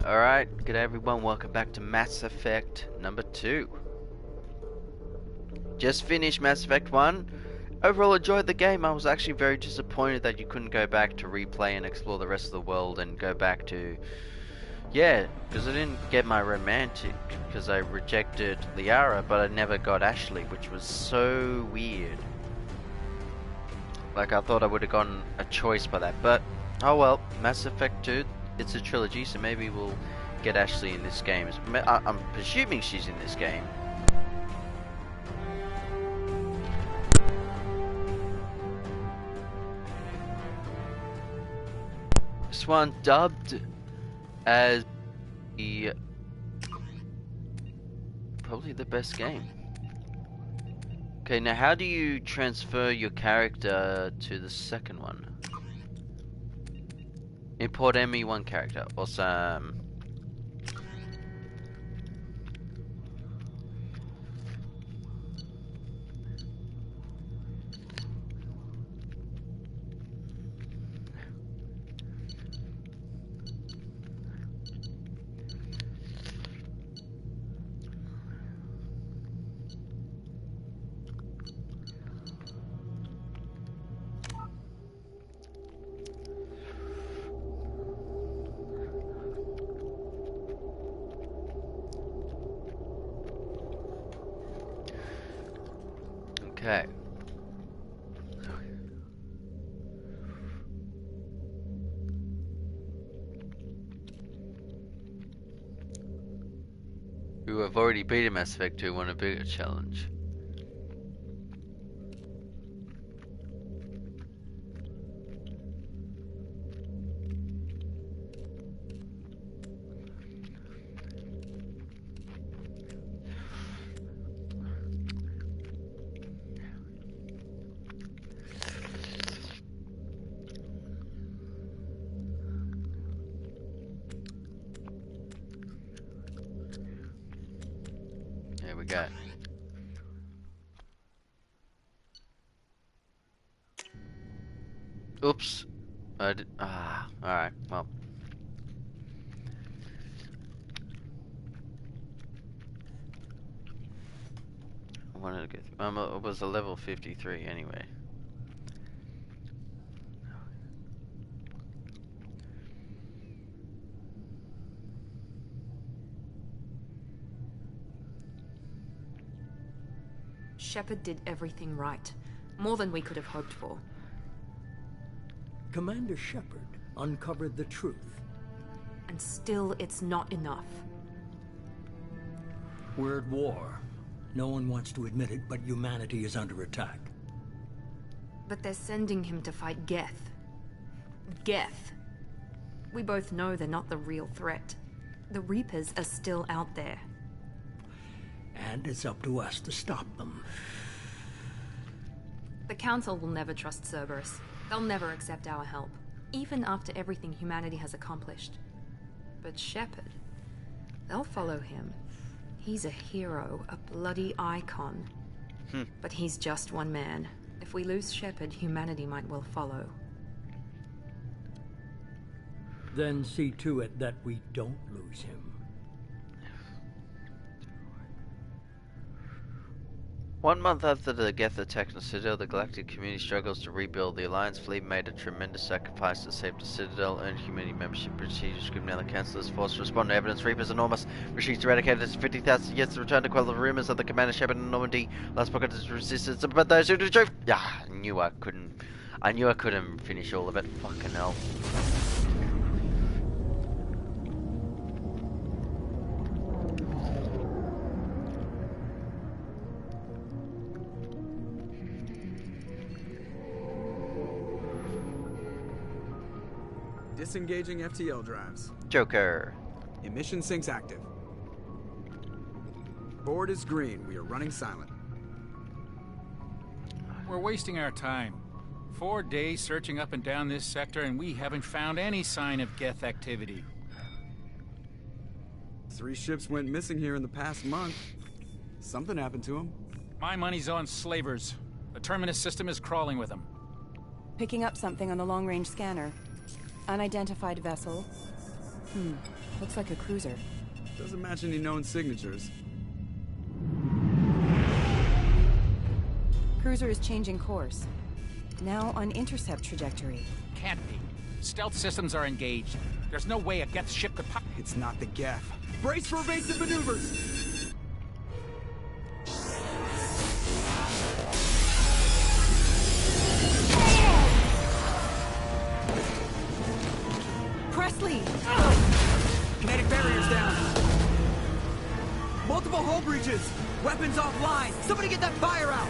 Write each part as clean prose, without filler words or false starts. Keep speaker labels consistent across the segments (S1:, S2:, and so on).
S1: Alright, good day everyone, welcome back to Mass Effect number 2. Just finished Mass Effect 1. Overall enjoyed the game. I was actually very disappointed that you couldn't go back to replay and explore the rest of the world and go back to... Yeah, because I didn't get my romantic, because I rejected Liara, but I never got Ashley, which was so weird. Like, I thought I would have gotten a choice by that, but... Oh well, Mass Effect 2, it's a trilogy, so maybe we'll get Ashley in this game. I'm presuming she's in this game. This one dubbed as the probably the best game. Okay, now how do you transfer your character to the second one? Import ME1 character. Awesome. Okay. Who have already beaten Mass Effect 2 want a bigger challenge. Here we go. Oops. I did. Alright, well. I wanted to get. It was a level 53 anyway.
S2: Shepard did everything right. More than we could have hoped for.
S3: Commander Shepard uncovered the truth.
S2: And still, it's not enough.
S3: We're at war. No one wants to admit it, but humanity is under attack.
S2: But they're sending him to fight Geth. Geth. We both know they're not the real threat. The Reapers are still out there.
S3: And it's up to us to stop them.
S2: The Council will never trust Cerberus. They'll never accept our help, even after everything humanity has accomplished. But Shepard, they'll follow him. He's a hero, a bloody icon. But he's just one man. If we lose Shepard, humanity might well follow.
S3: Then see to it that we don't lose him.
S1: 1 month after the Geth attack on the Citadel, the galactic community struggles to rebuild. The Alliance fleet made a tremendous sacrifice to save the Citadel, earned community membership, procedures, now the Council's forced to respond to evidence. Reapers enormous. Retreats eradicated 50,000 years to return to quell the rumors of the Commander Shepard in Normandy. Last book of his resistance, but those who do the truth. Yeah, I knew I couldn't finish all of it. Fucking hell.
S4: Disengaging FTL drives.
S1: Joker.
S4: Emission sinks active. Board is green. We are running silent.
S5: We're wasting our time. 4 days searching up and down this sector, and we haven't found any sign of Geth activity.
S4: 3 ships went missing here in the past month. Something happened to them.
S5: My money's on slavers. The Terminus system is crawling with them.
S6: Picking up something on the long-range scanner. Unidentified vessel.
S2: Looks like a cruiser.
S4: Doesn't match any known signatures.
S6: Cruiser is changing course. Now on intercept trajectory.
S5: Can't be. Stealth systems are engaged. There's no way a Geth ship could pop.
S4: It's not the Geth. Brace for evasive maneuvers!
S6: Presley!
S4: Kinetic barriers down. Multiple hull breaches. Weapons offline. Somebody get that fire out.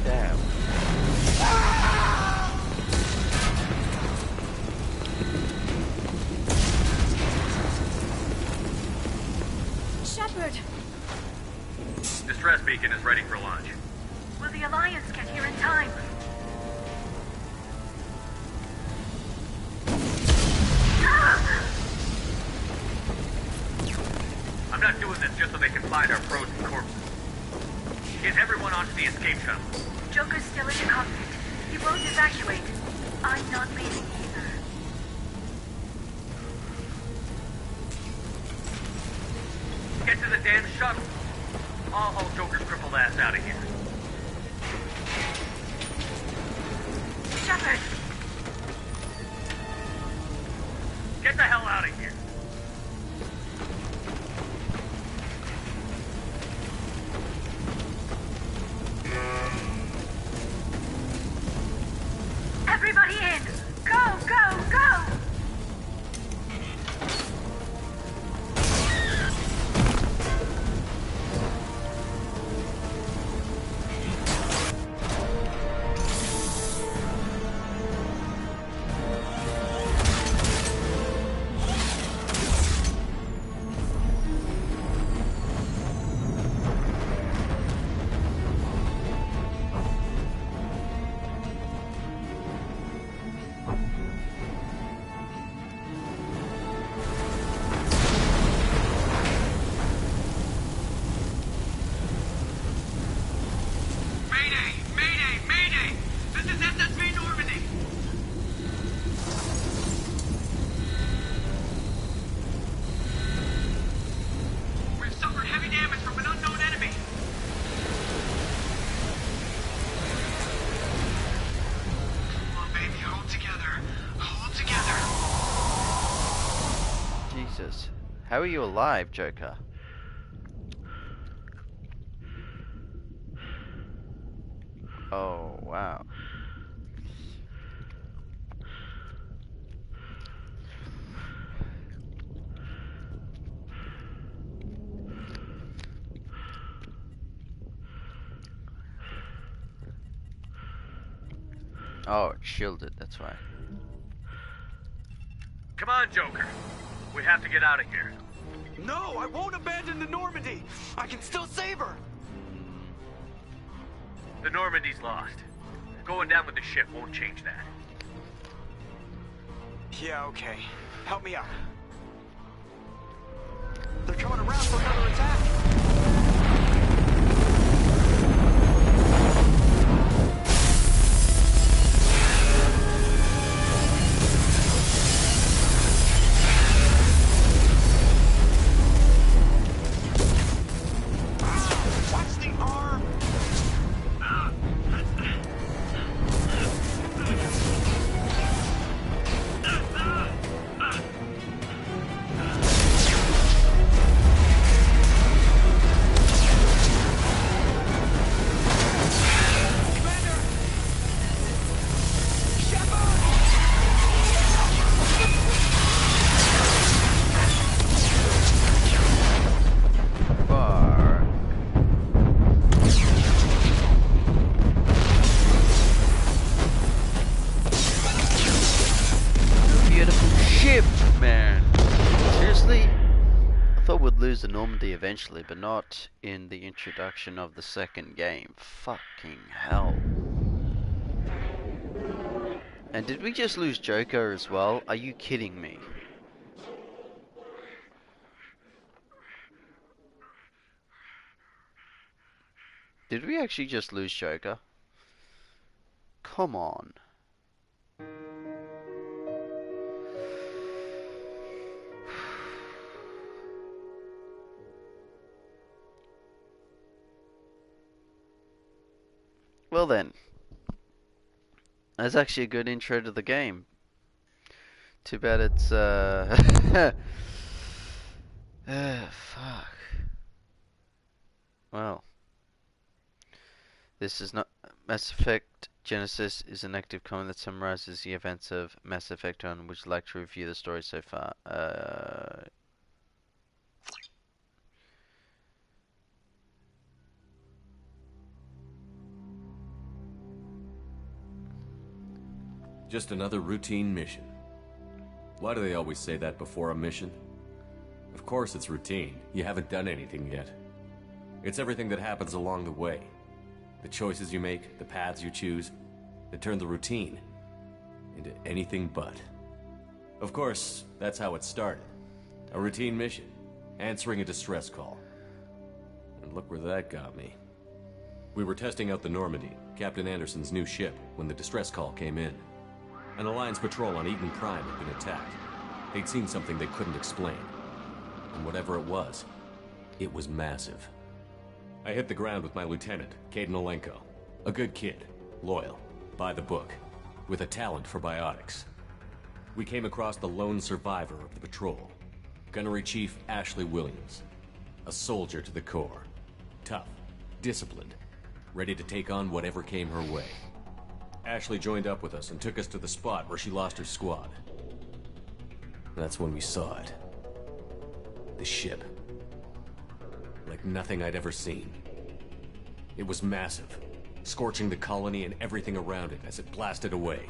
S1: Damn.
S7: Shepard!
S8: Distress beacon is ready for launch.
S7: Will the Alliance get here in time?
S8: I'm not doing this just so they can find our frozen corpses. Get everyone onto the escape shuttle.
S7: Joker's still in the cockpit. He won't evacuate. I'm not leaving either.
S8: Get to the damn shuttle. I'll haul Joker's crippled ass out of here.
S7: Shepard!
S8: Get the hell out of here.
S7: Everybody in! Go, go, go!
S1: Jesus. How are you alive, Joker? Oh, wow. Oh, it's shielded, that's why.
S8: Come on, Joker. We have to get out of here.
S4: No, I won't abandon the Normandy. I can still save her.
S8: The Normandy's lost. Going down with the ship won't change that.
S4: Yeah, okay. Help me out. They're coming around for another attack. Watch the arm.
S1: Fuck. Beautiful ship, man. Seriously? I thought we'd lose the Normandy eventually, but not in the introduction of the second game. Fucking hell. And did we just lose Joker as well? Are you kidding me? Did we actually just lose Joker? Come on. Well then, that's actually a good intro to the game. Too bad it's fuck. Well, this is not Mass Effect Genesis is an active comment that summarizes the events of Mass Effect 1. Would you like to review the story so far?
S9: Just another routine mission. Why do they always say that before a mission? Of course it's routine. You haven't done anything yet. It's everything that happens along the way. The choices you make, the paths you choose, that turn the routine into anything but. Of course, that's how it started. A routine mission, answering a distress call. And look where that got me. We were testing out the Normandy, Captain Anderson's new ship, when the distress call came in. An Alliance patrol on Eden Prime had been attacked. They'd seen something they couldn't explain. And whatever it was massive. I hit the ground with my lieutenant, Kaidan Olenko. A good kid, loyal, by the book, with a talent for biotics. We came across the lone survivor of the patrol, Gunnery Chief Ashley Williams. A soldier to the core. Tough, disciplined, ready to take on whatever came her way. Ashley joined up with us and took us to the spot where she lost her squad. That's when we saw it. The ship. Like nothing I'd ever seen. It was massive, scorching the colony and everything around it as it blasted away.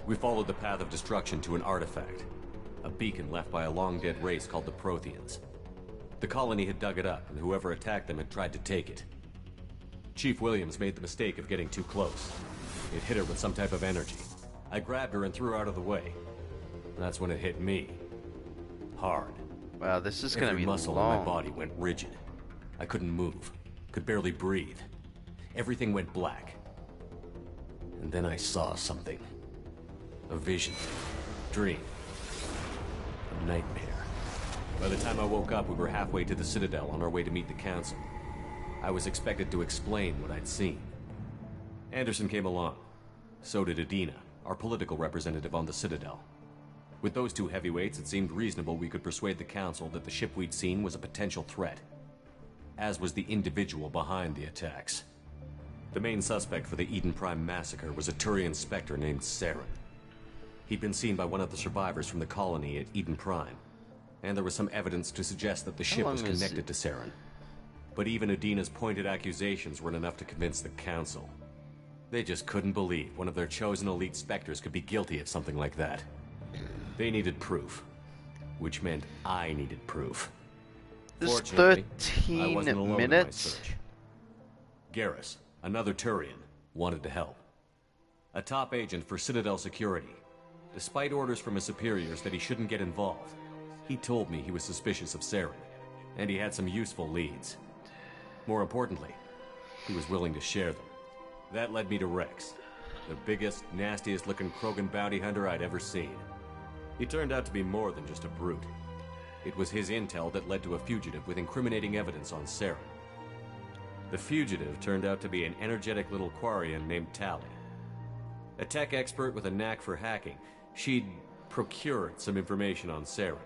S9: We followed the path of destruction to an artifact, a beacon left by a long-dead race called the Protheans. The colony had dug it up, and whoever attacked them had tried to take it. Chief Williams made the mistake of getting too close. It hit her with some type of energy. I grabbed her and threw her out of the way. That's when it hit me. Hard.
S1: Wow, this is gonna be
S9: muscle
S1: long.
S9: in my body went rigid. I couldn't move. Could barely breathe. Everything went black. And then I saw something. A vision. Dream. A nightmare. By the time I woke up, we were halfway to the Citadel on our way to meet the Council. I was expected to explain what I'd seen. Anderson came along. So did Adina, our political representative on the Citadel. With those two heavyweights, it seemed reasonable we could persuade the Council that the ship we'd seen was a potential threat. As was the individual behind the attacks. The main suspect for the Eden Prime massacre was a Turian Spectre named Saren. He'd been seen by one of the survivors from the colony at Eden Prime, and there was some evidence to suggest that the ship was connected to Saren. But even Adina's pointed accusations weren't enough to convince the Council. They just couldn't believe one of their chosen elite Spectres could be guilty of something like that. They needed proof, which meant I needed proof.
S1: This
S9: Fortunately, I
S1: 13
S9: wasn't alone in my
S1: minutes.
S9: search. Garrus, another Turian, wanted to help. A top agent for Citadel Security. Despite orders from his superiors that he shouldn't get involved, he told me he was suspicious of Saren, and he had some useful leads. More importantly, he was willing to share them. That led me to Rex, the biggest, nastiest looking Krogan bounty hunter I'd ever seen. He turned out to be more than just a brute. It was his intel that led to a fugitive with incriminating evidence on Saren. The fugitive turned out to be an energetic little Quarian named Tali. A tech expert with a knack for hacking, she'd procured some information on Saren.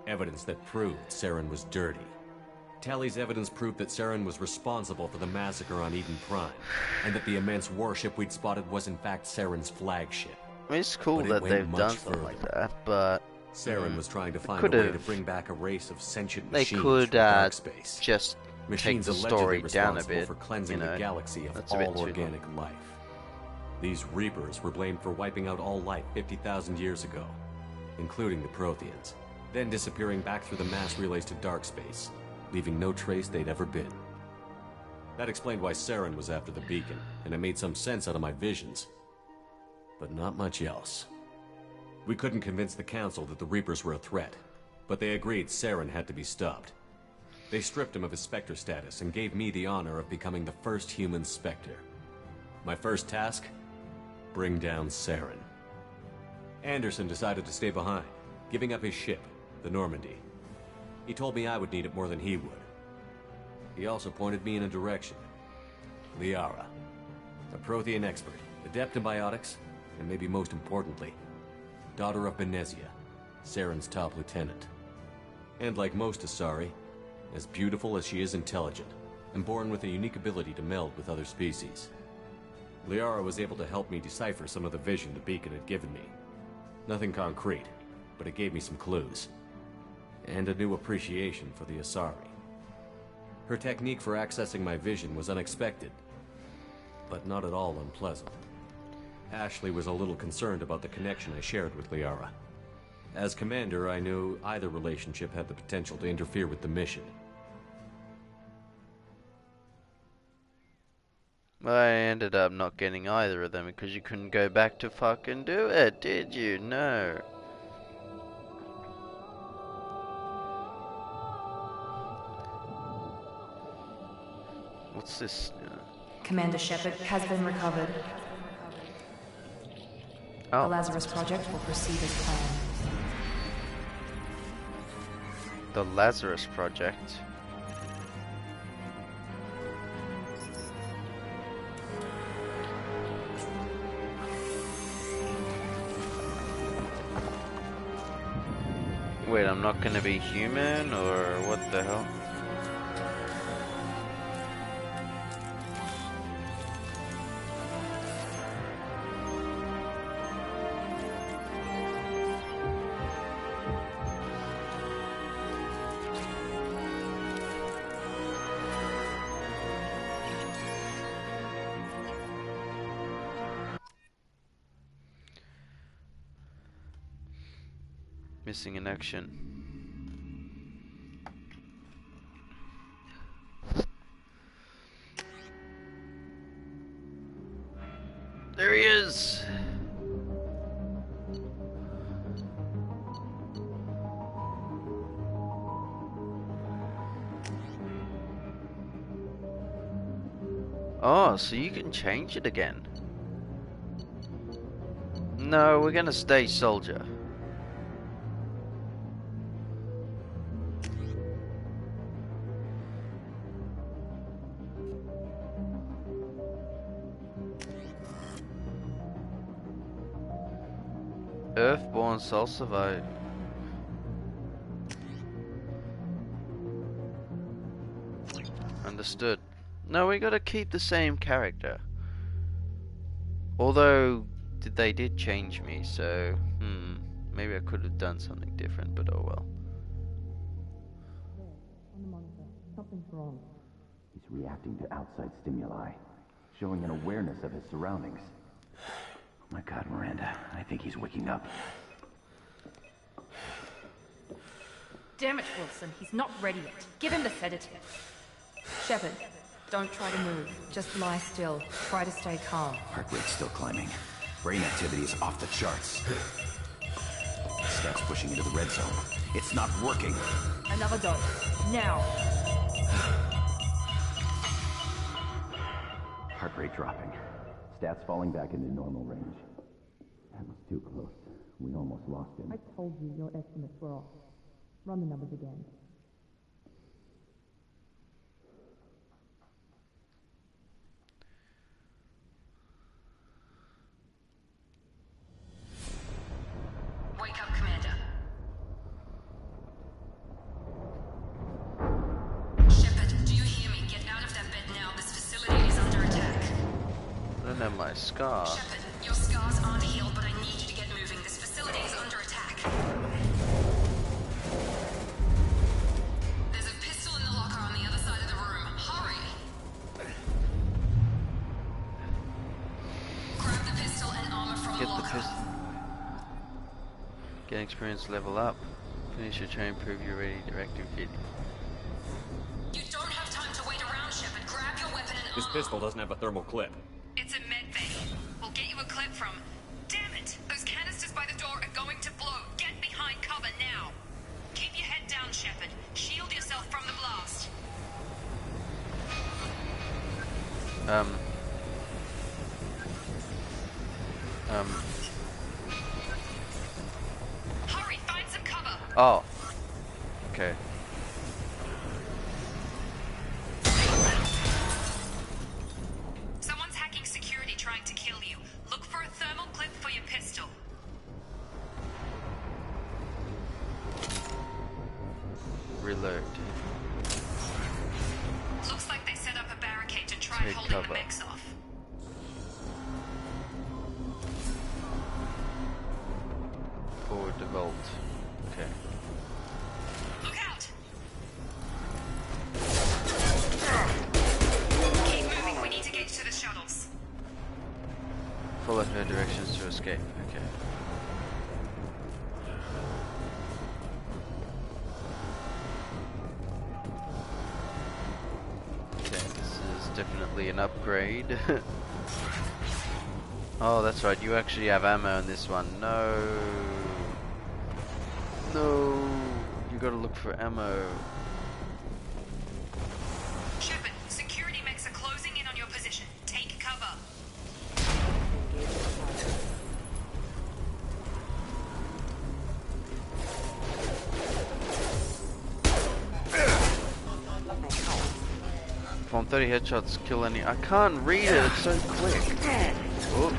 S9: Evidence that proved Saren was dirty. Tali's evidence proved that Saren was responsible for the massacre on Eden Prime, and that the immense warship we'd spotted was in fact Saren's flagship.
S1: I mean, it's cool that they've done something like that, but
S9: Saren was trying to find a way to bring back a race of sentient
S1: they
S9: machines
S1: could
S9: from dark space.
S1: just
S9: Machines
S1: take the
S9: allegedly
S1: story down a
S9: responsible
S1: bit.
S9: for cleansing
S1: you know,
S9: the galaxy of
S1: that's a bit
S9: all
S1: too
S9: organic
S1: long.
S9: life. These Reapers were blamed for wiping out all life 50,000 years ago, including the Protheans, then disappearing back through the mass relays to dark space, leaving no trace they'd ever been. That explained why Saren was after the beacon, and it made some sense out of my visions. But not much else. We couldn't convince the Council that the Reapers were a threat, but they agreed Saren had to be stopped. They stripped him of his Spectre status and gave me the honor of becoming the first human Spectre. My first task? Bring down Saren. Anderson decided to stay behind, giving up his ship, the Normandy. He told me I would need it more than he would. He also pointed me in a direction. Liara, a Prothean expert, adept in biotics, and maybe most importantly, daughter of Benezia, Saren's top lieutenant. And like most Asari, as beautiful as she is intelligent, and born with a unique ability to meld with other species. Liara was able to help me decipher some of the vision the beacon had given me. Nothing concrete, but it gave me some clues. And a new appreciation for the Asari. Her technique for accessing my vision was unexpected, but not at all unpleasant. Ashley was a little concerned about the connection I shared with Liara. As commander, I knew either relationship had the potential to interfere with the mission.
S1: I ended up not getting either of them because you couldn't go back to fucking do it, did you? No. What's this?
S2: Commander Shepard has been recovered.
S1: Oh.
S2: The Lazarus Project will proceed as planned.
S1: The Lazarus Project. Wait, I'm not gonna be human, or what the hell? Missing in action. There he is. Oh, so you can change it again. No, we're gonna stay soldier. Earthborn Soul Survive. Understood. No, we gotta keep the same character. Although, they did change me, so, maybe I could have done something different, but oh well.
S10: On the monitor, something's wrong.
S11: He's reacting to outside stimuli, showing an awareness of his surroundings. Oh my God, Miranda, I think he's waking up.
S10: Damn it, Wilson, he's not ready yet. Give him the sedative.
S2: Shepard, don't try to move. Just lie still. Try to stay calm.
S11: Heart rate's still climbing. Brain activity is off the charts. Stats pushing into the red zone. It's not working.
S10: Another dose. Now.
S11: Heart rate dropping. Stats falling back into normal range. That was too close. We almost lost him.
S10: I told you your estimates were off. Run the numbers again.
S7: Wake up, Commander. Shepard, do you hear me? Get out of that bed now. This facility is under attack.
S1: I don't know my scar.
S7: Shepard, your scars aren't healed, but I need you to get moving. This facility is under attack. There's a pistol in the locker on the other side of the room. Hurry! Grab the pistol and armor from the
S1: Get the
S7: locker.
S1: pistol. Get experience level up. Finish your train, prove you're ready to activate.
S7: You don't have time to wait around, Shepard. Grab your weapon and
S9: This
S7: armor.
S9: pistol doesn't have a thermal clip.
S7: It's a med bay. We'll get you a clip from... Damn it! Those canisters by the door are going to blow. Get behind cover now. Keep your head down, Shepard. Shield yourself from the blast. Hurry, find some cover.
S1: Oh. Okay.
S7: Someone's hacking security trying to kill you. Look for a thermal clip for your pistol.
S1: Reload.
S7: Looks like they set up a barricade to try
S1: Take
S7: holding
S1: cover.
S7: the mechs off.
S1: Forward the vault. Okay.
S7: Look out! Keep moving, we need to get to the shuttles.
S1: Follow her directions to escape. Okay. Okay, this is definitely an upgrade. Oh, that's right, you actually have ammo in this one. No. No. You gotta look for ammo.
S7: Shepard, security mechs are closing in on your position. Take cover.
S1: From 30 headshots, kill any. I can't read it, it's so quick. Oh.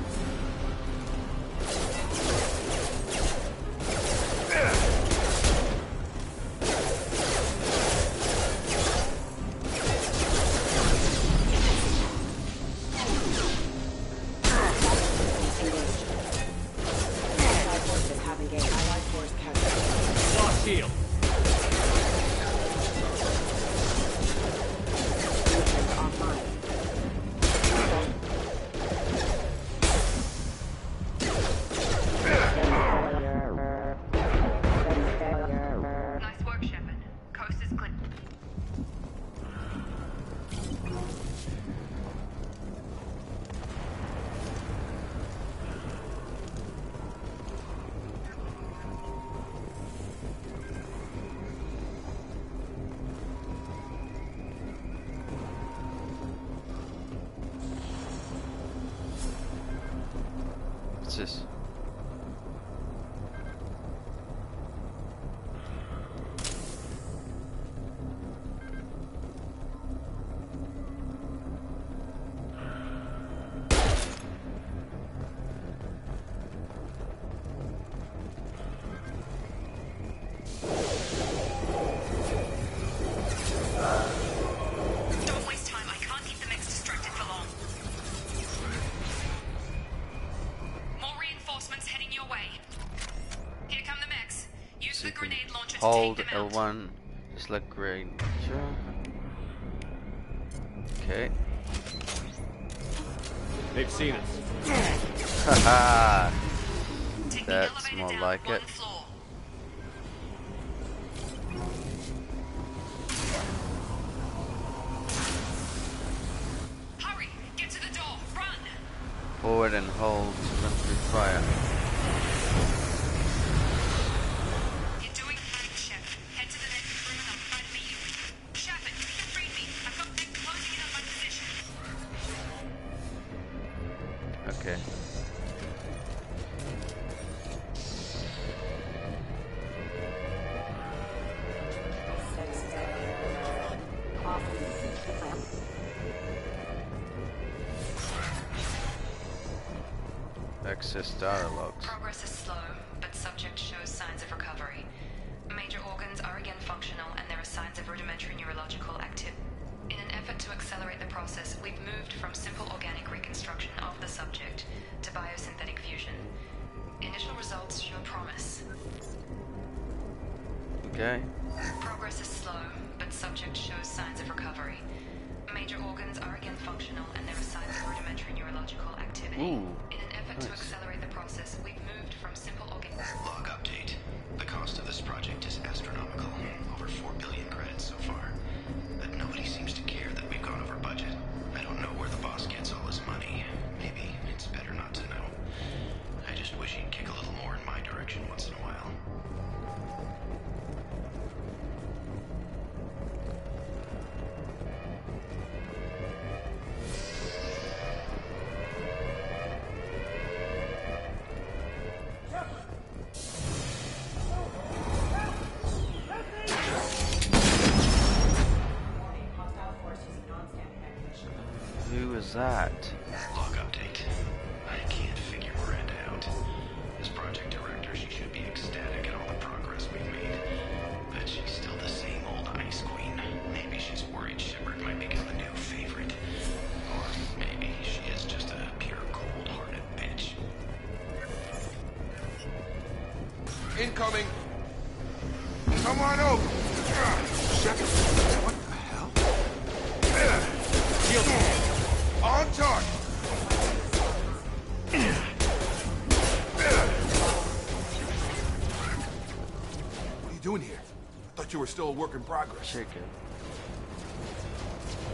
S5: Lost shield.
S7: Nice work, Shepard. Coast is clear.
S1: What's this?
S7: Don't waste time. I can't keep the mechs distracted for long. More reinforcements heading your way. Here come the mechs. Use the grenade launcher to
S1: Hold
S7: take them out.
S1: L1. Select green. Sure. Okay.
S9: They've seen us.
S1: Haha.
S7: Take the
S1: That's
S7: elevator
S1: more
S7: down
S1: like
S7: one
S1: it.
S7: floor. Hurry! Get to the door! Run!
S1: Forward and hold to run through fire.
S7: You're doing fine, Shepard. Head to the next room and I'll try to meet you. Shepard, you can read me. I've got them closing in on my position.
S1: Okay. Access data logs.
S7: Progress is slow, but subject shows signs of recovery. Major organs are again functional and there are signs of rudimentary neurological activity. In an effort to accelerate the process, we've moved from simple organic reconstruction of the subject to biosynthetic fusion. Initial results show promise.
S1: Okay.
S7: Progress is slow, but subject shows signs of recovery. Major organs are again functional and there are signs of rudimentary neurological activity.
S1: Ooh,
S7: In an effort to
S1: nice.
S7: accelerate the process, we've moved from simple organ.
S12: Log update. The cost of this project is astronomical. Over 4 billion credits so far. But nobody seems to care that we've gone over budget. I don't know where the boss gets all his money. Maybe it's better not to know. I just wish he'd kick a little more in my direction once in a while.
S1: Who is that?
S12: Log update. I can't figure Miranda out. As project director, she should be ecstatic at all the progress we've made. But she's still the same old Ice Queen. Maybe she's worried Shepard might become a new favorite. Or maybe she is just a pure cold-hearted bitch.
S13: Incoming! Come on over! Shepard, what the hell? Shield on target! What are you doing here? I thought you were still a work in progress.
S1: Chicken.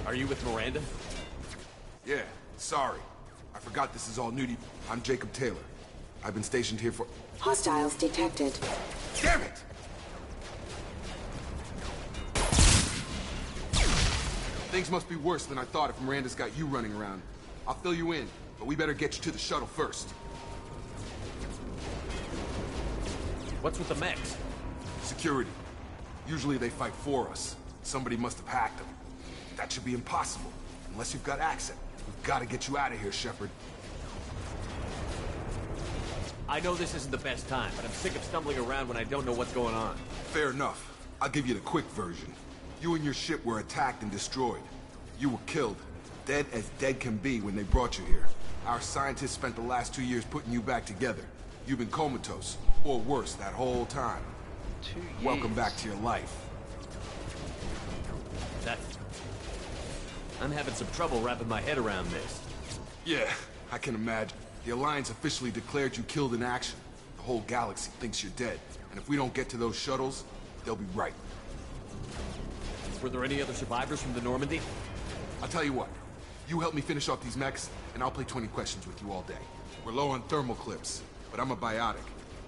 S9: Are you with Miranda?
S13: Yeah, sorry. I forgot this is all new to you. I'm Jacob Taylor. I've been stationed here for...
S14: Hostiles detected.
S13: Damn it! Things must be worse than I thought if Miranda's got you running around. I'll fill you in, but we better get you to the shuttle first.
S9: What's with the mechs?
S13: Security. Usually they fight for us. Somebody must have hacked them. That should be impossible, unless you've got access. We've got to get you out of here, Shepard.
S9: I know this isn't the best time, but I'm sick of stumbling around when I don't know what's going on.
S13: Fair enough. I'll give you the quick version. You and your ship were attacked and destroyed. You were killed. Dead as dead can be when they brought you here. Our scientists spent the last 2 years putting you back together. You've been comatose, or worse, that whole time.
S1: 2 years.
S13: Welcome back to your life.
S9: I'm having some trouble wrapping my head around this.
S13: Yeah, I can imagine. The Alliance officially declared you killed in action. The whole galaxy thinks you're dead. And if we don't get to those shuttles, they'll be right.
S9: Were there any other survivors from the Normandy?
S13: I'll tell you what. You help me finish off these mechs, and I'll play 20 questions with you all day. We're low on thermal clips, but I'm a biotic.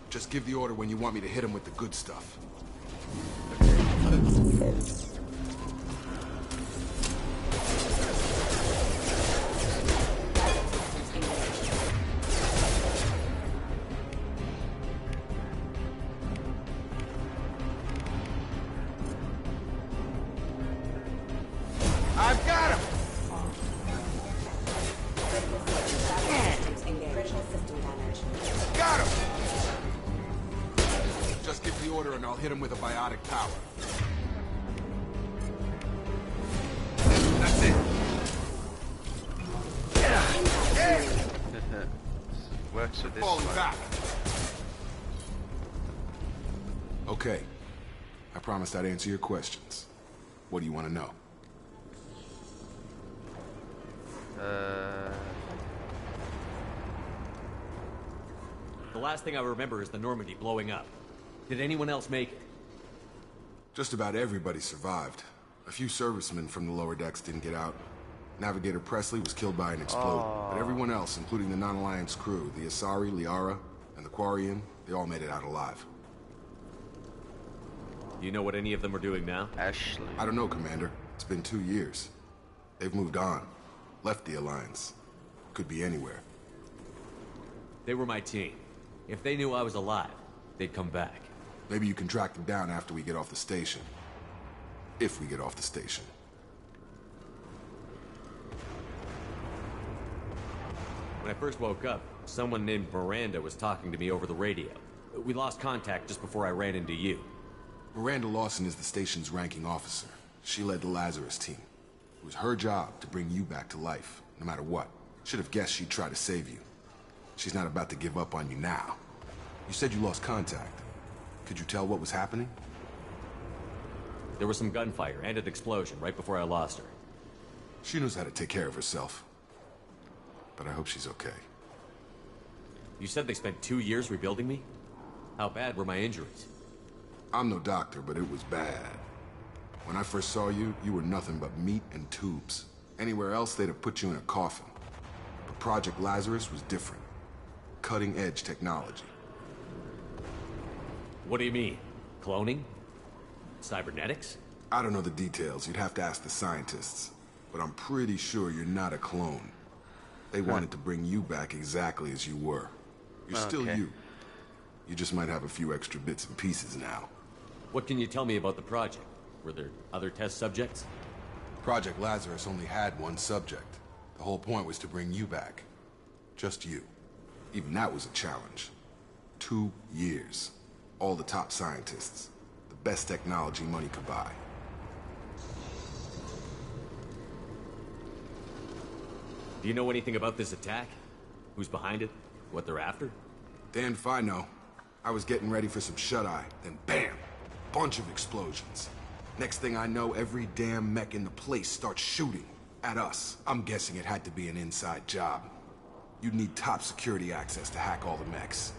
S13: Just give the order when you want me to hit him with the good stuff. I've got him! Got him! Just give the order and I'll hit him with a biotic power. That's it.
S1: Works with this
S13: Falling
S1: one.
S13: back. Okay. I promised I'd answer your questions. What do you want to know?
S9: The last thing I remember is the Normandy blowing up. Did anyone else make it?
S13: Just about everybody survived. A few servicemen from the lower decks didn't get out. Navigator Presley was killed by an explode, but everyone else, including the non-Alliance crew, the Asari, Liara, and the Quarian, they all made it out alive.
S9: You know what any of them are doing now?
S1: Ashley.
S13: I don't know, Commander. It's been 2 years. They've moved on. Left the Alliance. Could be anywhere.
S9: They were my team. If they knew I was alive, they'd come back.
S13: Maybe you can track them down after we get off the station. If we get off the station.
S9: When I first woke up, someone named Miranda was talking to me over the radio. We lost contact just before I ran into you.
S13: Miranda Lawson is the station's ranking officer. She led the Lazarus team. It was her job to bring you back to life, no matter what. Should have guessed she'd try to save you. She's not about to give up on you now. You said you lost contact. Could you tell what was happening?
S9: There was some gunfire and an explosion right before I lost her.
S13: She knows how to take care of herself. But I hope she's okay.
S9: You said they spent 2 years rebuilding me? How bad were my injuries?
S13: I'm no doctor, but it was bad. When I first saw you, you were nothing but meat and tubes. Anywhere else, they'd have put you in a coffin. But Project Lazarus was different. Cutting-edge technology.
S9: What do you mean? Cloning? Cybernetics?
S13: I don't know the details. You'd have to ask the scientists. But I'm pretty sure you're not a clone. They wanted to bring you back exactly as you were. You're still you. You just might have a few extra bits and pieces now.
S9: What can you tell me about the project? Were there other test subjects?
S13: Project Lazarus only had one subject. The whole point was to bring you back. Just you. Even that was a challenge. 2 years. All the top scientists. The best technology money could buy.
S9: Do you know anything about this attack? Who's behind it? What they're after?
S13: Damned if I know. I was getting ready for some shut-eye, then BAM! Bunch of explosions. Next thing I know, every damn mech in the place starts shooting. At us. I'm guessing it had to be an inside job. You'd need top security access to hack all the mechs.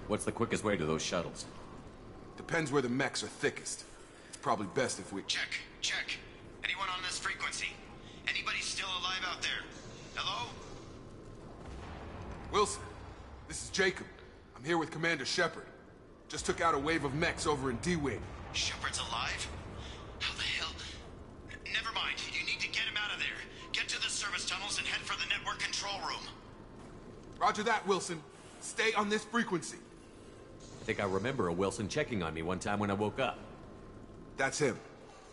S9: What's the quickest way to those shuttles?
S13: Depends where the mechs are thickest. It's probably best if we...
S12: Check. Anyone on this frequency? Anybody still alive out there? Hello?
S13: Wilson, this is Jacob. I'm here with Commander Shepard. Just took out a wave of mechs over in D-Wing.
S12: Shepard's alive? How the hell? Never mind. You need to get him out of there. Get to the service tunnels and head for the network control room.
S13: Roger that, Wilson. Stay on this frequency.
S9: I think I remember a Wilson checking on me one time when I woke up.
S13: That's him.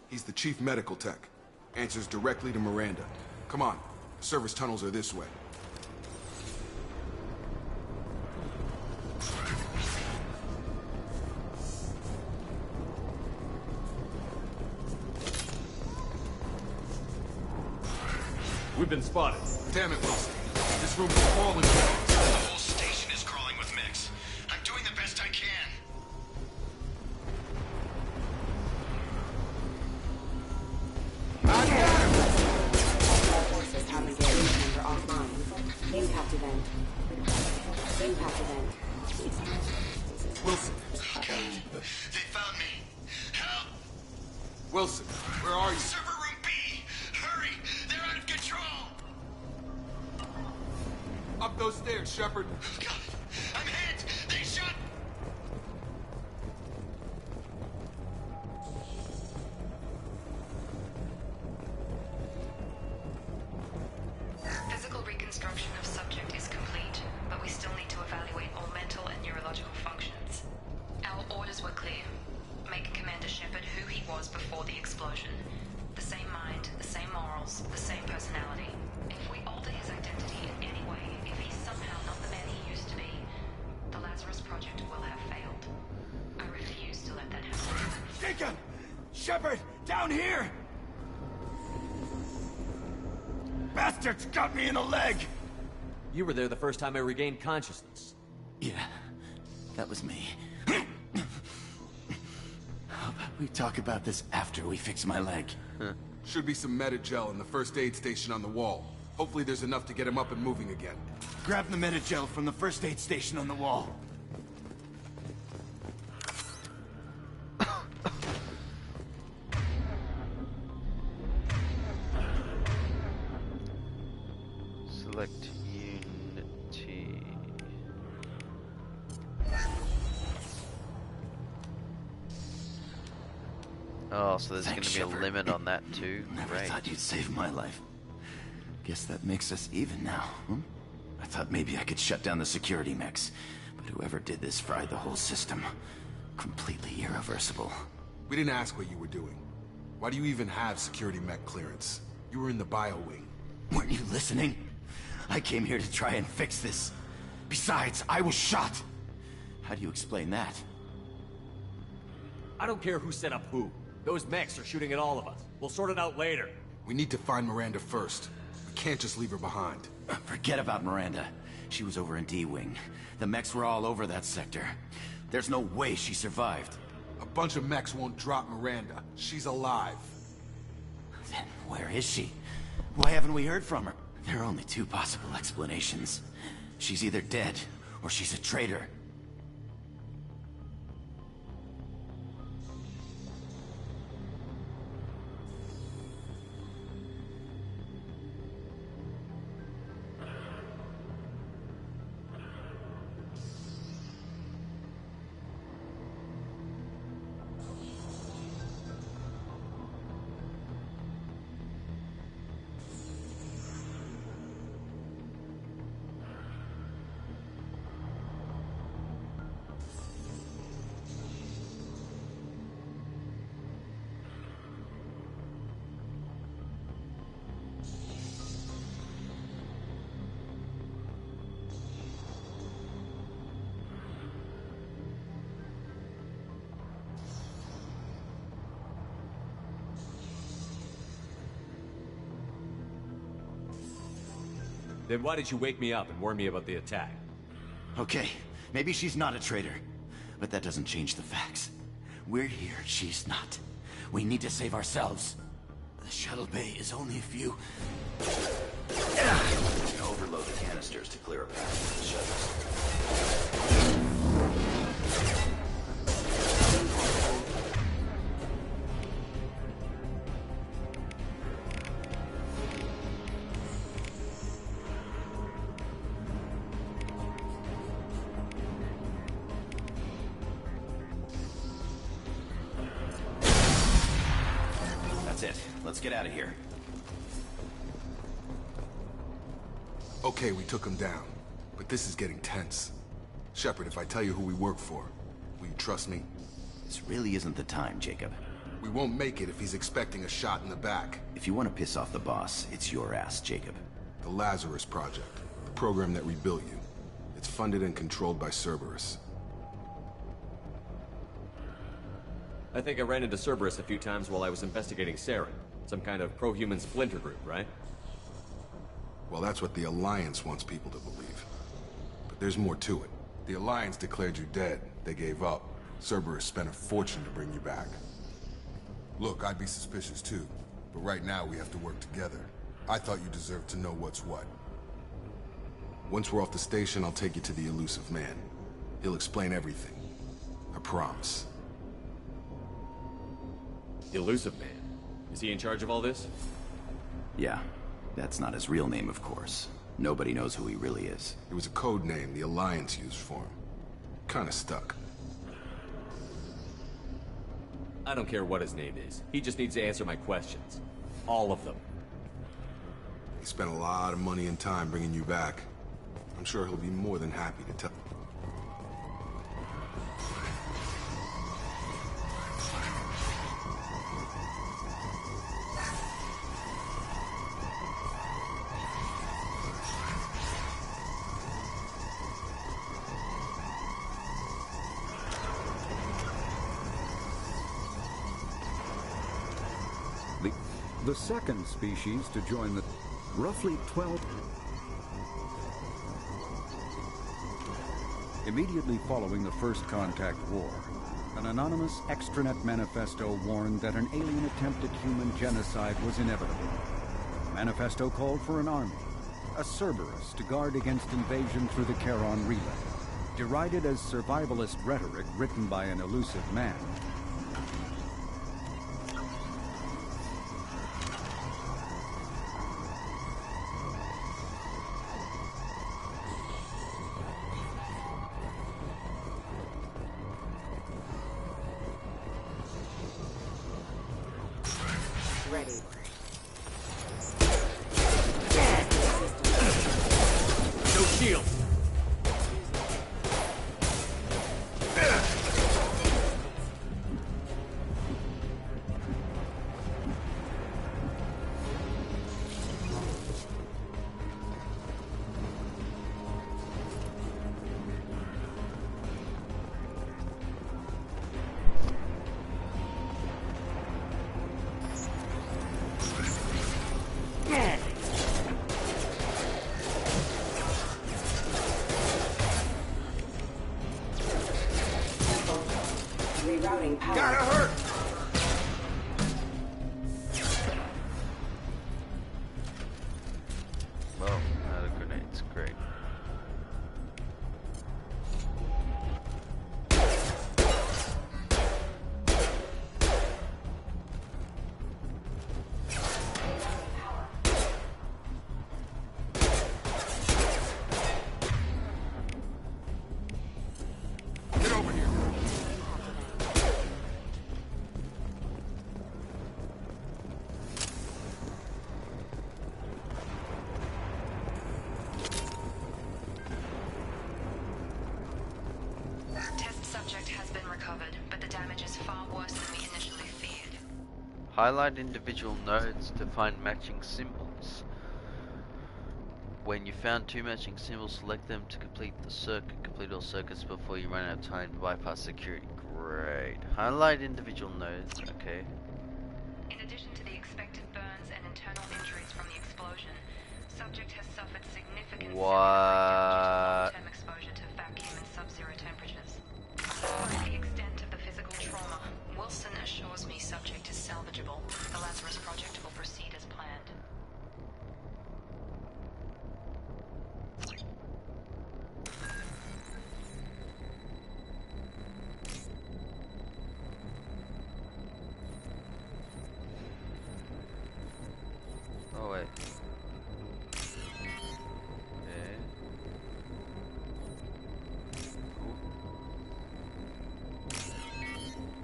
S13: He's the chief medical tech. Answers directly to Miranda. Come on. The service tunnels are this way.
S9: We've been spotted.
S13: Damn it, Wilson. This room is falling apart.
S12: The whole station is crawling with mechs. I'm doing the best I can.
S14: Forces have engaged and are offline. Impact event. Impact event.
S13: Wilson.
S12: Oh, God. They found me. Help!
S13: Wilson, where are you?
S12: Server room B! Hurry! They're out of control!
S13: Up those stairs, Shepard.
S12: God! I'm hit! They shot...
S7: Physical reconstruction of subject is complete, but we still need to evaluate all mental and neurological functions. Our orders were clear. Make Commander Shepard who he was before the explosion. The same mind, the same morals, the same personality. If we alter his identity in any way, if he's somehow not the man he used to be, the Lazarus Project will have failed. I refuse to let that happen.
S12: Jacob! Shepard! Down here! Bastards got me in the leg!
S9: You were there the first time I regained consciousness.
S12: Yeah, that was me. How about we talk about this after we fix my leg?
S13: Should be some Metagel in the first aid station on the wall. Hopefully there's enough to get him up and moving again.
S12: Grab the Metagel from the first aid station on the wall.
S1: Select Unity. Oh, so there's going to be a limit on that too.
S12: Never
S1: Great.
S12: thought you'd save my life. Guess that makes us even now, hmm? I thought maybe I could shut down the security mechs, but whoever did this fried the whole system. Completely irreversible.
S13: We didn't ask what you were doing. Why do you even have security mech clearance? You were in the bio wing.
S12: Weren't you listening? I came here to try and fix this. Besides, I was shot. How do you explain that?
S9: I don't care who set up who. Those mechs are shooting at all of us. We'll sort it out later.
S13: We need to find Miranda first. We can't just leave her behind.
S12: Forget about Miranda. She was over in D-Wing. The mechs were all over that sector. There's no way she survived.
S13: A bunch of mechs won't drop Miranda. She's alive.
S12: Then where is she? Why haven't we heard from her? There are only two possible explanations. She's either dead, or she's a traitor.
S9: Then why did you wake me up and warn me about the attack?
S12: Okay, maybe she's not a traitor, but that doesn't change the facts. We're here, she's not. We need to save ourselves. The shuttle bay is only a few... Overload the canisters to clear a path to the shuttles. That's it. Let's get out of here.
S13: Okay, we took him down, but this is getting tense. Shepard, if I tell you who we work for, will you trust me?
S12: This really isn't the time, Jacob.
S13: We won't make it if he's expecting a shot in the back.
S12: If you want to piss off the boss, it's your ass, Jacob.
S13: The Lazarus Project, the program that rebuilt you. It's funded and controlled by Cerberus.
S9: I think I ran into Cerberus a few times while I was investigating Saren. Some kind of pro-human splinter group, right?
S13: Well, that's what the Alliance wants people to believe. But there's more to it. The Alliance declared you dead. They gave up. Cerberus spent a fortune to bring you back. Look, I'd be suspicious too. But right now we have to work together. I thought you deserved to know what's what. Once we're off the station, I'll take you to the Elusive Man. He'll explain everything. I promise.
S9: The Elusive Man? Is he in charge of all this?
S12: Yeah. That's not his real name, of course. Nobody knows who he really is.
S13: It was a code name the Alliance used for him. Kinda stuck.
S9: I don't care what his name is. He just needs to answer my questions. All of them.
S13: He spent a lot of money and time bringing you back. I'm sure he'll be more than happy to tell.
S15: The second species to join the roughly 12... Immediately following the First Contact War, an anonymous extranet manifesto warned that an alien attempt at human genocide was inevitable. The manifesto called for an army, a Cerberus, to guard against invasion through the Charon Relay, derided as survivalist rhetoric written by an elusive man.
S14: Ready.
S9: No shield.
S14: Rerouting power.
S13: Gotta hurt!
S1: Well, out of grenades, great.
S13: Get over here!
S7: Test subject has been recovered, but the damage is far worse than we initially feared.
S1: Highlight individual nodes to find matching symbols. When you found two matching symbols, select them to complete the circuit. Complete all circuits before you run out of time to bypass security. Great. Highlight individual nodes, okay.
S7: In addition to the expected burns and internal injuries from the explosion, Subject has suffered significant
S1: What?
S7: long-term exposure to vacuum and sub-zero temperatures. Despite the extent of the physical trauma, Wilson assures me subject is salvageable. The Lazarus Project will proceed as planned.
S1: Oh wait.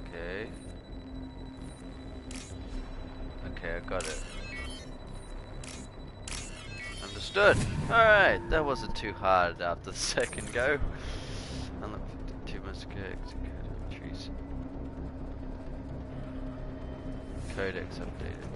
S1: Okay. Okay, I got it. Understood. Alright, that wasn't too hard after the second go. Unlock 52 months ago, executed trees. Codex updated.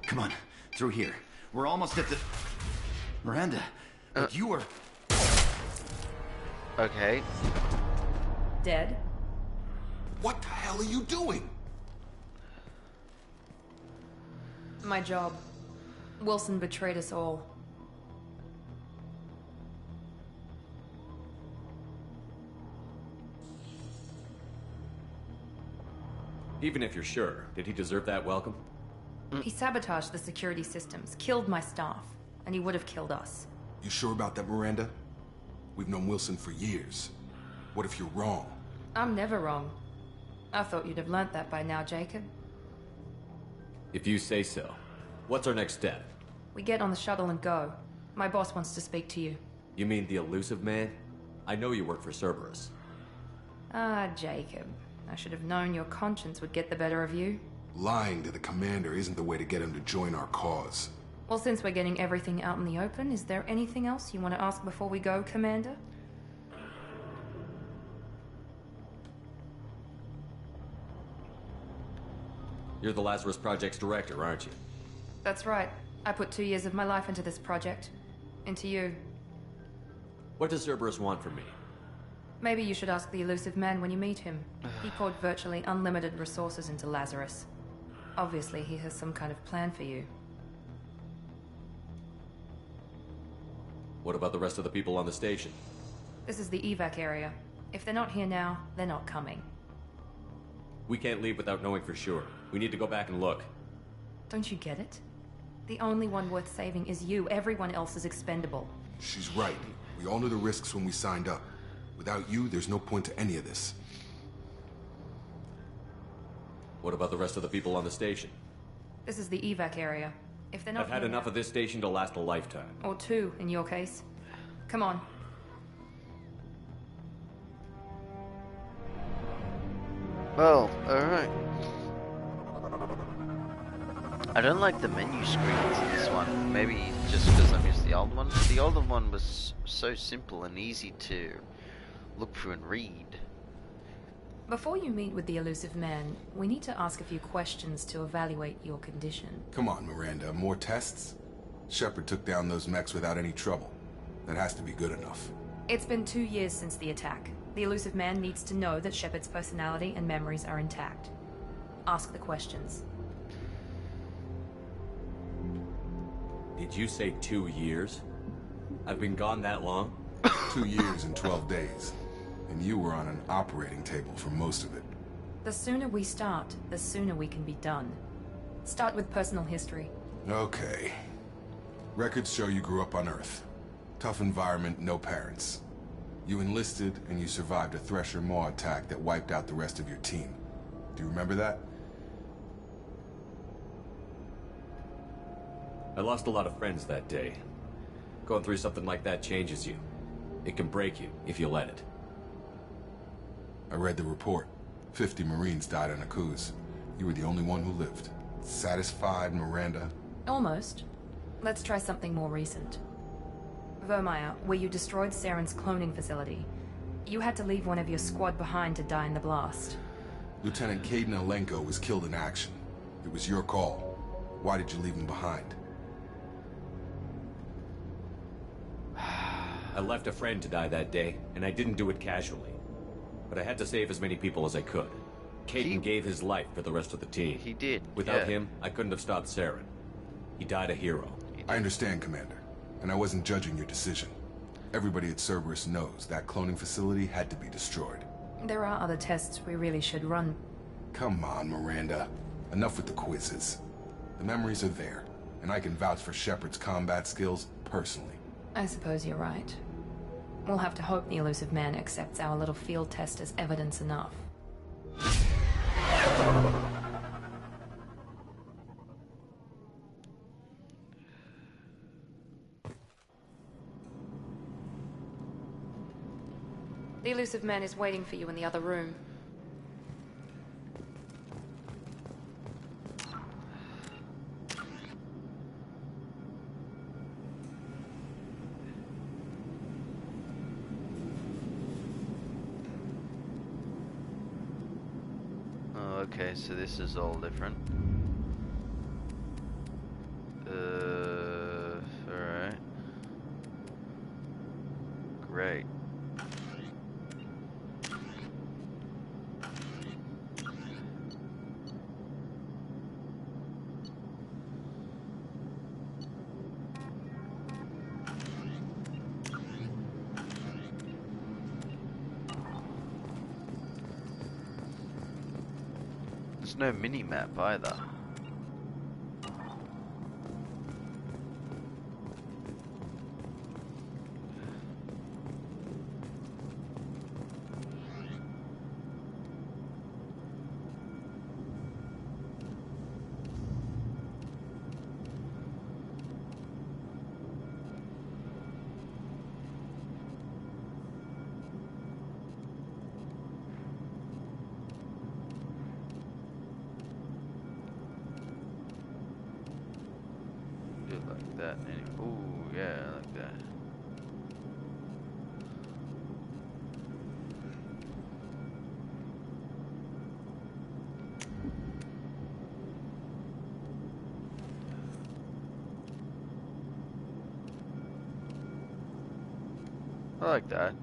S12: Come on, through here. We're almost at the... Miranda, but you were...
S1: Okay.
S2: Dead?
S13: What the hell are you doing?
S2: My job. Wilson betrayed us all.
S9: Even if you're sure, did he deserve that welcome?
S2: He sabotaged the security systems, killed my staff, and he would have killed us.
S13: You sure about that, Miranda? We've known Wilson for years. What if you're wrong?
S2: I'm never wrong. I thought you'd have learnt that by now, Jacob.
S9: If you say so. What's our next step?
S2: We get on the shuttle and go. My boss wants to speak to you.
S9: You mean the elusive man? I know you work for Cerberus.
S2: Ah, Jacob. I should have known your conscience would get the better of you.
S13: Lying to the commander isn't the way to get him to join our cause.
S2: Well, since we're getting everything out in the open, is there anything else you want to ask before we go, Commander?
S9: You're the Lazarus Project's director, aren't you?
S2: That's right. I put 2 years of my life into this project. Into you.
S9: What does Cerberus want from me?
S2: Maybe you should ask the elusive man when you meet him. He poured virtually unlimited resources into Lazarus. Obviously, he has some kind of plan for you.
S9: What about the rest of the people on the station?
S2: This is the evac area. If they're not here now, they're not coming.
S9: We can't leave without knowing for sure. We need to go back and look.
S2: Don't you get it? The only one worth saving is you. Everyone else is expendable.
S13: She's right. We all knew the risks when we signed up. Without you, there's no point to any of this.
S9: What about the rest of the people on the station?
S2: This is the evac area. If they're not
S9: I've had
S2: here
S9: enough
S2: now,
S9: of this station to last a lifetime.
S2: or 2 in your case. Come on.
S1: Well, alright. I don't like the menu screens in this one. Maybe just because I missed the old one. The older one was so simple and easy to look through and read.
S2: Before you meet with the elusive man, we need to ask a few questions to evaluate your condition.
S13: Come on, Miranda. More tests? Shepard took down those mechs without any trouble. That has to be good enough.
S2: It's been 2 years since the attack. The elusive man needs to know that Shepard's personality and memories are intact. Ask the questions.
S9: Did you say 2 years? I've been gone that long?
S13: 2 years and 12 days. And you were on an operating table for most of it.
S2: The sooner we start, the sooner we can be done. Start with personal history.
S13: Okay. Records show you grew up on Earth. Tough environment, no parents. You enlisted, and you survived a Thresher Maw attack that wiped out the rest of your team. Do you remember that?
S9: I lost a lot of friends that day. Going through something like that changes you. It can break you, if you let it.
S13: I read the report. 50 Marines died on Akuz. You were the only one who lived. Satisfied, Miranda?
S2: Almost. Let's try something more recent. Vermeer, where you destroyed Saren's cloning facility. You had to leave one of your squad behind to die in the blast.
S13: Lieutenant Caden Alenko was killed in action. It was your call. Why did you leave him behind?
S9: I left a friend to die that day, and I didn't do it casually. But I had to save as many people as I could. Caden gave his life for the rest of the team.
S1: He did.
S9: Without him, I couldn't have stopped Saren. He died a hero.
S13: I understand, Commander. And I wasn't judging your decision. Everybody at Cerberus knows that cloning facility had to be destroyed.
S2: There are other tests we really should run.
S13: Come on, Miranda. Enough with the quizzes. The memories are there, and I can vouch for Shepard's combat skills personally.
S2: I suppose you're right. We'll have to hope the Elusive Man accepts our little field test as evidence enough. The Elusive Man is waiting for you in the other room.
S1: Oh, okay, so this is all different. Alright. Great. There's no mini-map either. Like that. Ooh, yeah, like that. I like that.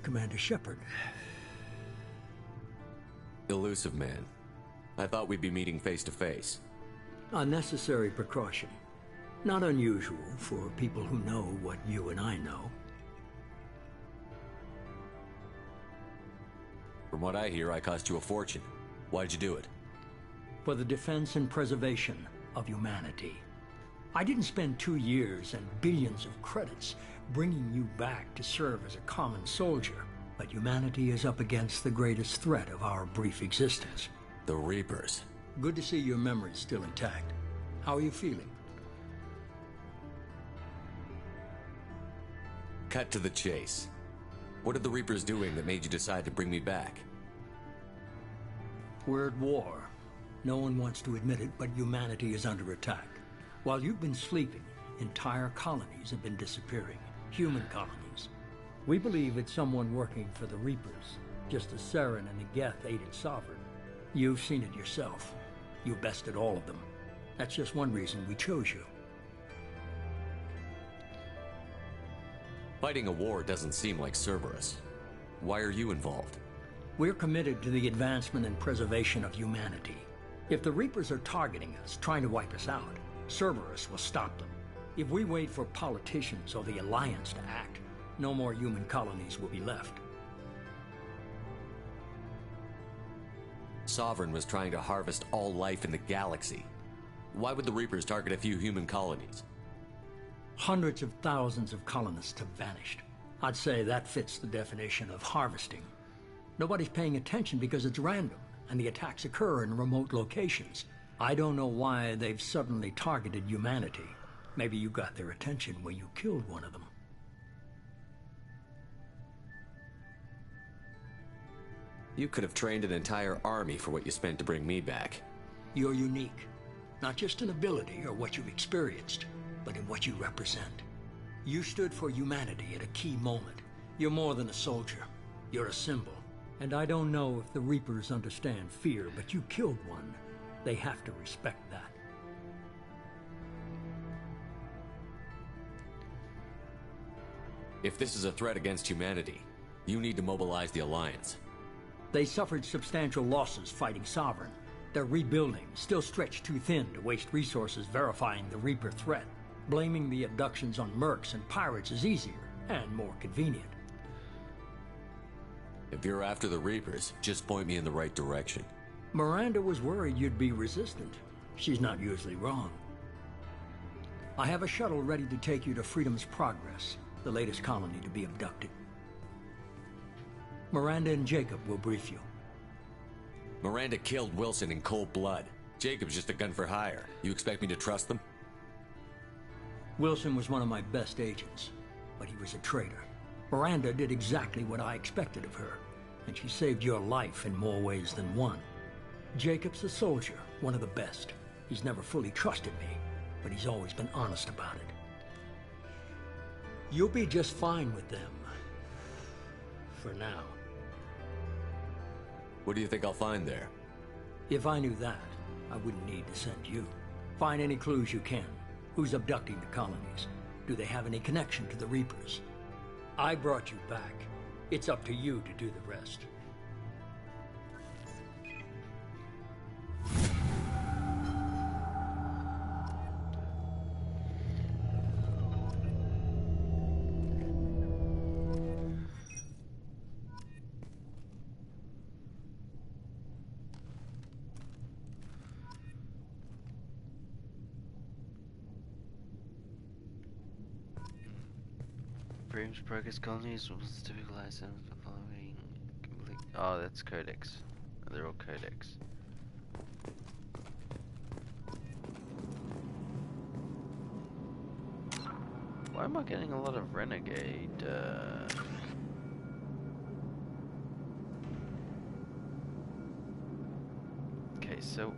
S3: Commander Shepard.
S9: Elusive Man. I thought we'd be meeting face to face.
S3: A necessary precaution. Not unusual for people who know what you and I know.
S9: From what I hear, I cost you a fortune. Why'd you do it?
S3: For the defense and preservation of humanity. I didn't spend 2 years and billions of credits bringing you back to serve as a common soldier, but humanity is up against the greatest threat of our brief existence.
S9: The Reapers.
S3: Good to see your memory's still intact. How are you feeling?
S9: Cut to the chase. What are the Reapers doing that made you decide to bring me back?
S3: We're at war. No one wants to admit it, but humanity is under attack. While you've been sleeping, entire colonies have been disappearing. Human colonies. We believe it's someone working for the Reapers, just as Saren and the Geth aided Sovereign. You've seen it yourself. You bested all of them. That's just one reason we chose you.
S9: Fighting a war doesn't seem like Cerberus. Why are you involved?
S3: We're committed to the advancement and preservation of humanity. If the Reapers are targeting us, trying to wipe us out, Cerberus will stop them. If we wait for politicians or the Alliance to act, no more human colonies will be left.
S9: Sovereign was trying to harvest all life in the galaxy. Why would the Reapers target a few human colonies?
S3: Hundreds of thousands of colonists have vanished. I'd say that fits the definition of harvesting. Nobody's paying attention because it's random, and the attacks occur in remote locations. I don't know why they've suddenly targeted humanity. Maybe you got their attention when you killed one of them.
S9: You could have trained an entire army for what you spent to bring me back.
S3: You're unique. Not just in ability or what you've experienced, but in what you represent. You stood for humanity at a key moment. You're more than a soldier. You're a symbol. And I don't know if the Reapers understand fear, but you killed one. They have to respect that.
S9: If this is a threat against humanity, you need to mobilize the Alliance.
S3: They suffered substantial losses fighting Sovereign. They're rebuilding, still stretched too thin to waste resources verifying the Reaper threat. Blaming the abductions on mercs and pirates is easier and more convenient.
S9: If you're after the Reapers, just point me in the right direction.
S3: Miranda was worried you'd be resistant. She's not usually wrong. I have a shuttle ready to take you to Freedom's Progress, the latest colony to be abducted. Miranda and Jacob will brief you.
S9: Miranda killed Wilson in cold blood. Jacob's just a gun for hire. You expect me to trust them?
S3: Wilson was one of my best agents, but he was a traitor. Miranda did exactly what I expected of her, and she saved your life in more ways than one. Jacob's a soldier, one of the best. He's never fully trusted me, but he's always been honest about it. You'll be just fine with them. For now.
S9: What do you think I'll find there?
S3: If I knew that, I wouldn't need to send you. Find any clues you can. Who's abducting the colonies? Do they have any connection to the Reapers? I brought you back. It's up to you to do the rest.
S1: Freedom's Progress colonies will typical license for following complete. Oh, that's Codex. They're all Codex. Why am I getting a lot of Renegade? Okay, so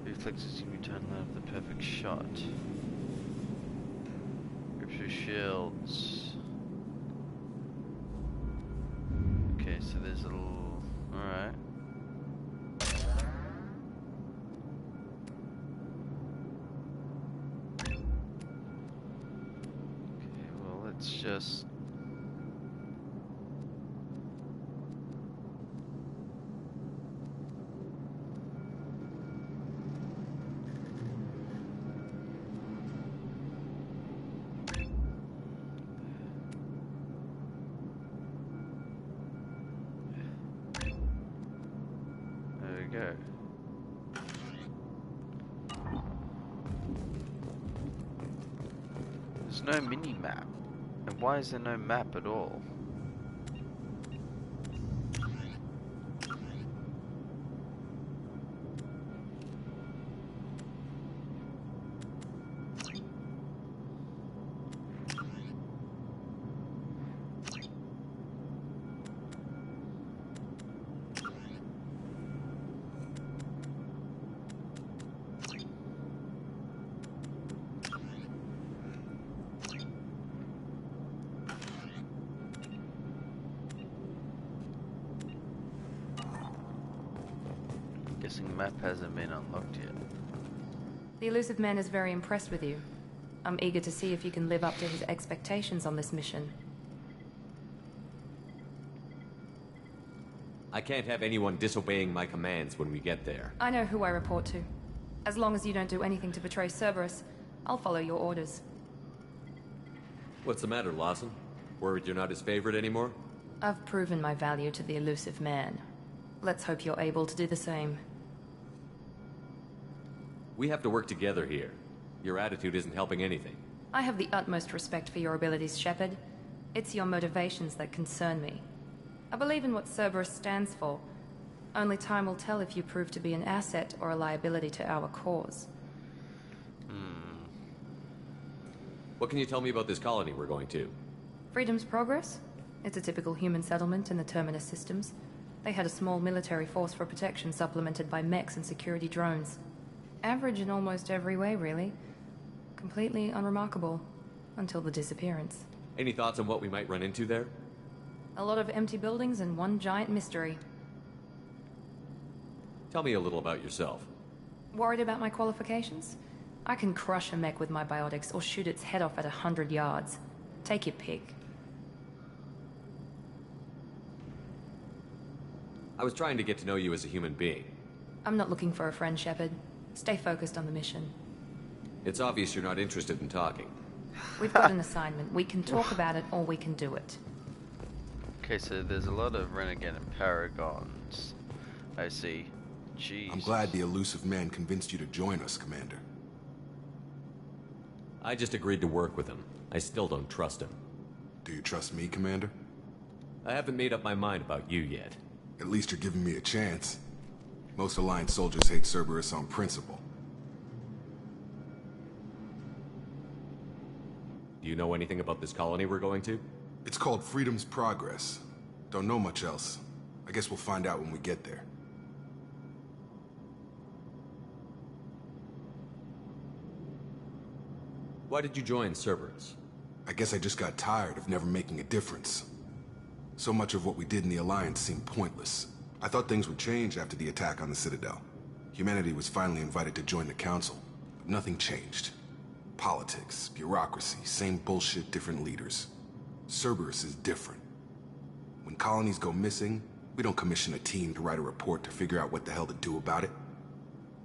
S1: reflexes can be turned out of the perfect shot. Shields. Okay, so there's a little. Alright. Okay, well, let's just. Go. There's no mini-map. And why is there no map at all? Guessing map hasn't been unlocked yet.
S2: The Elusive Man is very impressed with you. I'm eager to see if you can live up to his expectations on this mission.
S9: I can't have anyone disobeying my commands when we get there.
S2: I know who I report to. As long as you don't do anything to betray Cerberus, I'll follow your orders.
S9: What's the matter, Lawson? Worried you're not his favorite anymore?
S2: I've proven my value to the Elusive Man. Let's hope you're able to do the same.
S9: We have to work together here. Your attitude isn't helping anything.
S2: I have the utmost respect for your abilities, Shepard. It's your motivations that concern me. I believe in what Cerberus stands for. Only time will tell if you prove to be an asset or a liability to our cause.
S9: What can you tell me about this colony we're going to?
S2: Freedom's Progress? It's a typical human settlement in the Terminus systems. They had a small military force for protection supplemented by mechs and security drones. Average in almost every way, really. Completely unremarkable. Until the disappearance.
S9: Any thoughts on what we might run into there?
S2: A lot of empty buildings and one giant mystery.
S9: Tell me a little about yourself.
S2: Worried about my qualifications? I can crush a mech with my biotics or shoot its head off at 100 yards. Take your pick.
S9: I was trying to get to know you as a human being.
S2: I'm not looking for a friend, Shepard. Stay focused on the mission.
S9: It's obvious you're not interested in talking.
S2: We've got an assignment. We can talk about it or we can do it.
S1: Okay, so there's a lot of Renegade and Paragons. I see. Jeez.
S13: I'm glad the Elusive Man convinced you to join us, Commander.
S9: I just agreed to work with him. I still don't trust him.
S13: Do you trust me, Commander?
S9: I haven't made up my mind about you yet.
S13: At least you're giving me a chance. Most Alliance soldiers hate Cerberus on principle.
S9: Do you know anything about this colony we're going to?
S13: It's called Freedom's Progress. Don't know much else. I guess we'll find out when we get there.
S9: Why did you join Cerberus?
S13: I guess I just got tired of never making a difference. So much of what we did in the Alliance seemed pointless. I thought things would change after the attack on the Citadel. Humanity was finally invited to join the Council, but nothing changed. Politics, bureaucracy, same bullshit, different leaders. Cerberus is different. When colonies go missing, we don't commission a team to write a report to figure out what the hell to do about it.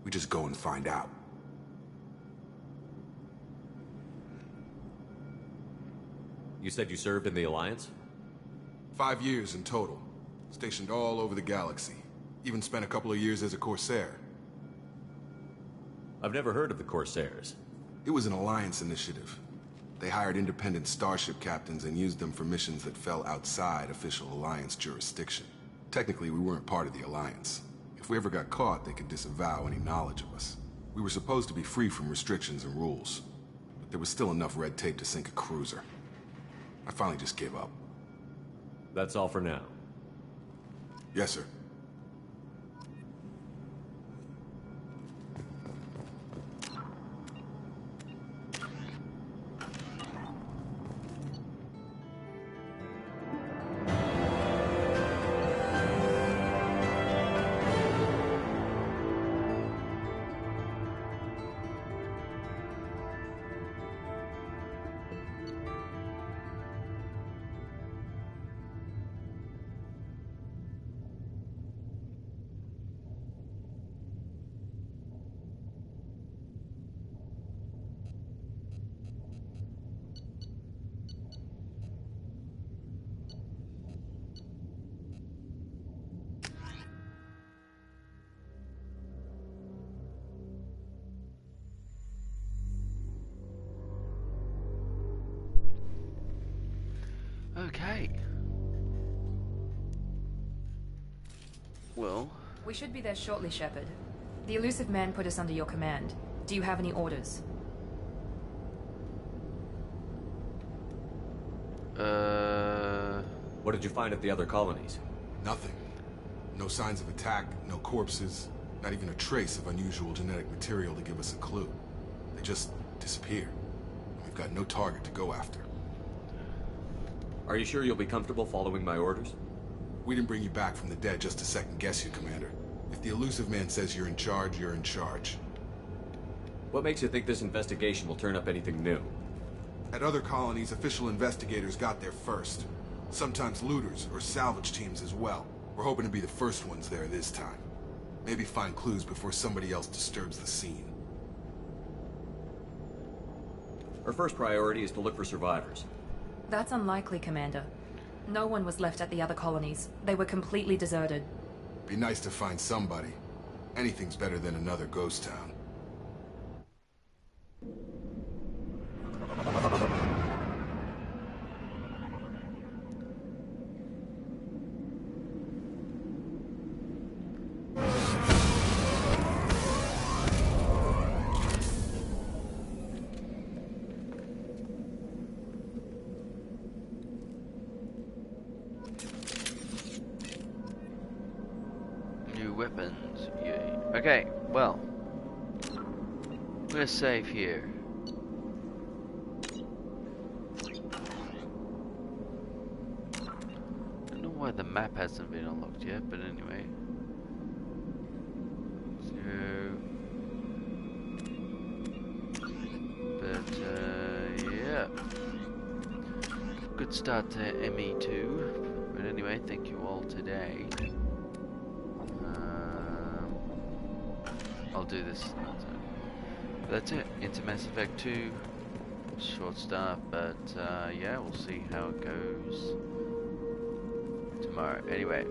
S13: We just go and find out.
S9: You said you served in the Alliance?
S13: 5 years in total. Stationed all over the galaxy. Even spent a couple of years as a Corsair.
S9: I've never heard of the Corsairs.
S13: It was an Alliance initiative. They hired independent starship captains and used them for missions that fell outside official Alliance jurisdiction. Technically, we weren't part of the Alliance. If we ever got caught, they could disavow any knowledge of us. We were supposed to be free from restrictions and rules. But there was still enough red tape to sink a cruiser. I finally just gave up.
S9: That's all for now.
S13: Yes, sir.
S1: Okay. Well...
S2: We should be there shortly, Shepard. The Elusive Man put us under your command. Do you have any orders?
S9: What did you find at the other colonies?
S13: Nothing. No signs of attack, no corpses, not even a trace of unusual genetic material to give us a clue. They just disappear. We've got no target to go after.
S9: Are you sure you'll be comfortable following my orders?
S13: We didn't bring you back from the dead just to second guess you, Commander. If the Illusive Man says you're in charge, you're in charge.
S9: What makes you think this investigation will turn up anything new?
S13: At other colonies, official investigators got there first. Sometimes looters or salvage teams as well. We're hoping to be the first ones there this time. Maybe find clues before somebody else disturbs the scene.
S9: Our first priority is to look for survivors.
S2: That's unlikely, Commander. No one was left at the other colonies. They were completely deserted.
S13: Be nice to find somebody. Anything's better than another ghost town.
S1: Weapons, yay. Okay, well, we're safe here. I don't know why the map hasn't been unlocked yet, but anyway. So, yeah. Good start to ME2. But anyway, thank you all today. I'll do this. That's it. Into Mass Effect 2. Short start, but yeah, we'll see how it goes tomorrow. Anyway,